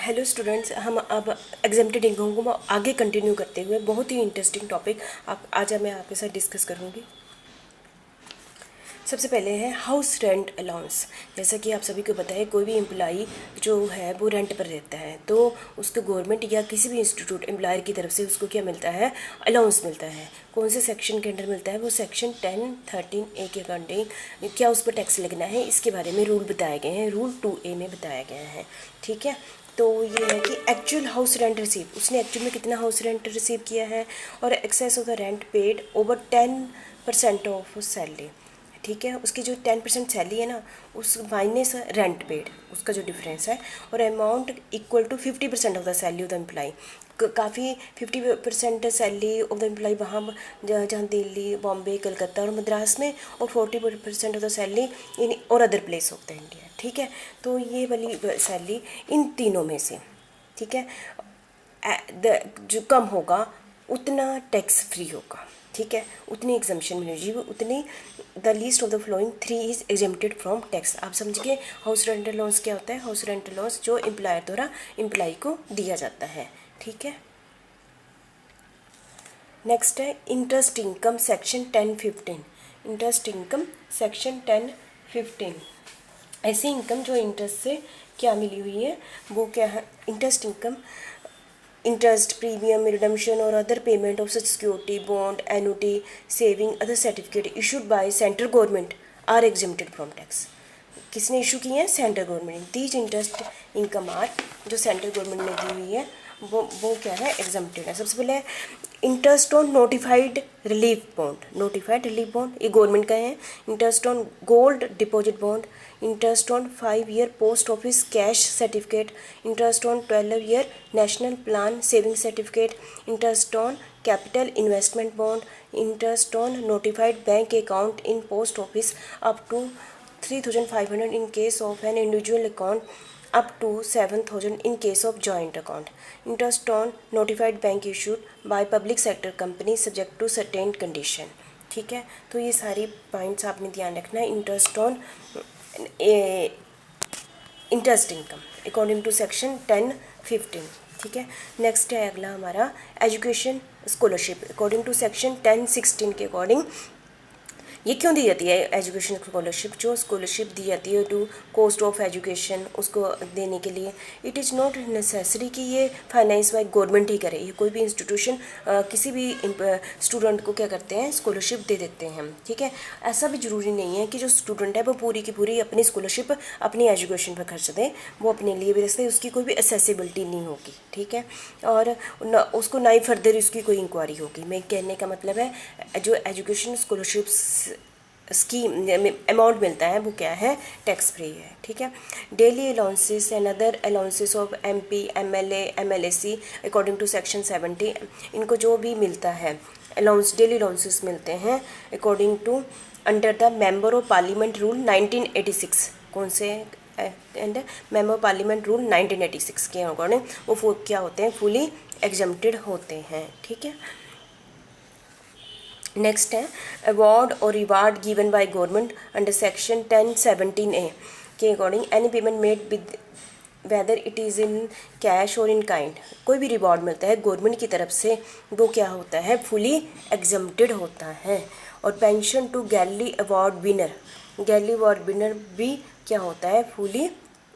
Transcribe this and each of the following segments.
Hello students, हम अब exempted income को आगे कंटिन्यू करते हुए बहुत ही इंटरेस्टिंग टॉपिक आज मैं आपके साथ डिस्कस करूँगी। सबसे पहले है हाउस रेंट अलाउंस। जैसा कि आप सभी को पता है, कोई भी एम्प्लॉई जो है वो रेंट पर रहता है तो उसको गवर्नमेंट या किसी भी इंस्टीट्यूट एम्प्लॉयर की तरफ से उसको क्या मिलता है, अलाउंस मिलता है। कौन से सेक्शन के अंडर मिलता है, वो सेक्शन 10(13)(a) के अकॉर्डिंग क्या उस पर टैक्स लगना है, इसके बारे में रूल बताए गए हैं, रूल 2A में बताया गया है। ठीक है, तो ये है कि एक्चुअल हाउस रेंट रिसीव, उसने एक्चुअल में कितना हाउस रेंट रिसीव किया है, और excess of the rent paid over 10% of salary. ठीक है, उसकी जो 10% सैलरी है ना, उस माइनस रेंट पेड, उसका जो डिफरेंस है, और amount equal to 50% of the salary of the employee. काफ़ी 50% सैलरी ऑफ द एम्प्लॉई वहाँ जहाँ दिल्ली, बॉम्बे, कलकत्ता और मद्रास में, और 40% ऑफ द सैलरी इन और other place of the India. ठीक है, तो ये वाली सैलरी इन तीनों में से, ठीक है, जो कम होगा उतना टैक्स फ्री होगा। ठीक है, उतनी एग्जम्पशन मिलेगी, उतनी the least of the flowing 3 is exempted from tax. आप समझिए हाउस रेंट लॉस क्या होता है। हाउस रेंट लॉस जो एम्प्लॉयर द्वारा एम्प्लॉय को दिया जाता है। ठीक है, नेक्स्ट है interest income section 10(15). Interest income section 10(15), ऐसी इनकम जो इंटरेस्ट से क्या मिली हुई है, वो क्या है। Interest income, interest, premium, redemption और other payment of such security, bond, annuity, saving, other certificate issued by central government are exempted from tax. किसने इशू किए हैं, central government. These interest income are, जो सेंट्रल गवर्नमेंट ने दी हुई है वो क्या है, एग्जेम्प्टेड है। सबसे पहले interest on notified relief bond. Notified relief bond ये गवर्नमेंट का है। Interest on gold deposit bond, interest on 5 year post office cash certificate, interest on 12 year national plan saving certificate, interest on capital investment bond, interest on notified bank account in post office up to 3,500 in case of an individual account, up to 7,000 in case of joint account. Interest on notified bank issued by public sector company subject to certain condition. ठीक है, तो ये सारी points आपने ध्यान रखना है। Interest on interest income according to section 10(15). ठीक है, नेक्स्ट है अगला हमारा education scholarship according to section 10(16) के अकॉर्डिंग। ये क्यों दी जाती है एजुकेशन स्कॉलरशिप। जो स्कॉलरशिप दी जाती है टू कॉस्ट ऑफ एजुकेशन, उसको देने के लिए इट इज़ नॉट नेसेसरी कि ये फाइनेंस बाय गवर्नमेंट ही करे। ये कोई भी इंस्टीट्यूशन किसी भी स्टूडेंट को क्या करते हैं, स्कॉलरशिप दे देते हैं। ठीक है, ऐसा भी ज़रूरी नहीं है कि जो स्टूडेंट है वो पूरी की पूरी अपनी स्कॉलरशिप अपनी एजुकेशन पर खर्च दे, वो अपने लिए भी रखते, उसकी कोई भी एसेसिबिलिटी नहीं होगी। ठीक है, और उसको ना ही फर्दर उसकी कोई इंक्वायरी होगी। मैं कहने का मतलब है, जो एजुकेशन स्कॉलरशिप्स स्कीम अमाउंट मिलता है वो क्या है, टैक्स फ्री है। ठीक है, daily allowances and other allowances of MP, MLA, MLAC according to section 70, इनको जो भी मिलता है अलाउंस, डेली अलाउंसेस मिलते हैं according to under the member of parliament rule 1986। कौन से and member of parliament rule 1986 के अकॉर्डिंग वो क्या होते हैं, फुली एग्जेम्प्टेड होते हैं। ठीक है, नेक्स्ट है अवार्ड और reward given by government under section 10(17)(a) के according any payment made with whether it is in cash और इन काइंड। कोई भी रिवॉर्ड मिलता है गवर्नमेंट की तरफ से, वो क्या होता है, फुली एग्जेम्प्टेड होता है। और पेंशन टू गैली अवार्ड विनर, गैली अवार्ड विनर भी क्या होता है, फुली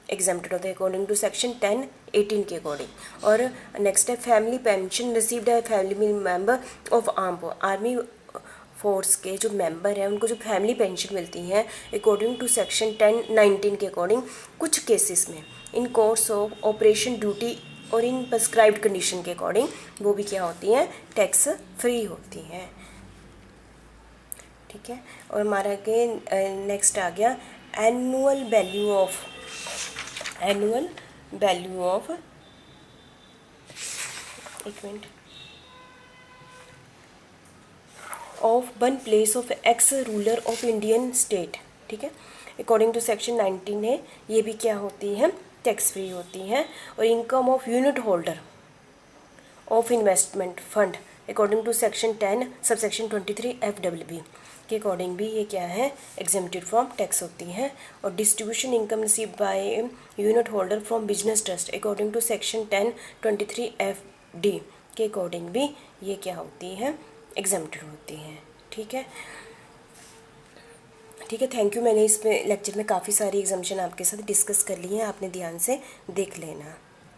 एग्जेम्प्टेड होता है अकॉर्डिंग टू सेक्शन 10(18) के अकॉर्डिंग। और नेक्स्ट है फैमिली पेंशन रिसीव्ड है family member of army force के जो मेंबर हैं उनको जो फैमिली पेंशन मिलती है अकॉर्डिंग टू सेक्शन 10(19) के अकॉर्डिंग, कुछ केसेस में इन कोर्स ऑफ ऑपरेशन ड्यूटी और इन प्रिस्क्राइब्ड कंडीशन के अकॉर्डिंग वो भी क्या होती हैं, टैक्स फ्री होती हैं। ठीक है, और हमारा आगे नेक्स्ट आ गया एनुअल वैल्यू ऑफ एक minute of one place of x ruler of Indian state. ठीक है, अकॉर्डिंग टू सेक्शन 19 है, ये भी क्या होती है, टैक्स फ्री होती हैं। और income of unit holder of investment fund according to section 10 subsection 23 FWB, के अकॉर्डिंग भी ये क्या है, एग्जेम्प्टेड फ्रॉम टैक्स होती हैं। और distribution income received by unit holder from business trust according to section 1023 FD के अकॉर्डिंग भी ये क्या होती हैं, एग्जेम्प्टेड होती हैं। ठीक है, ठीक है, थैंक यू। मैंने इसमें लेक्चर में काफ़ी सारी एग्जाम्शन आपके साथ डिस्कस कर ली हैं, आपने ध्यान से देख लेना।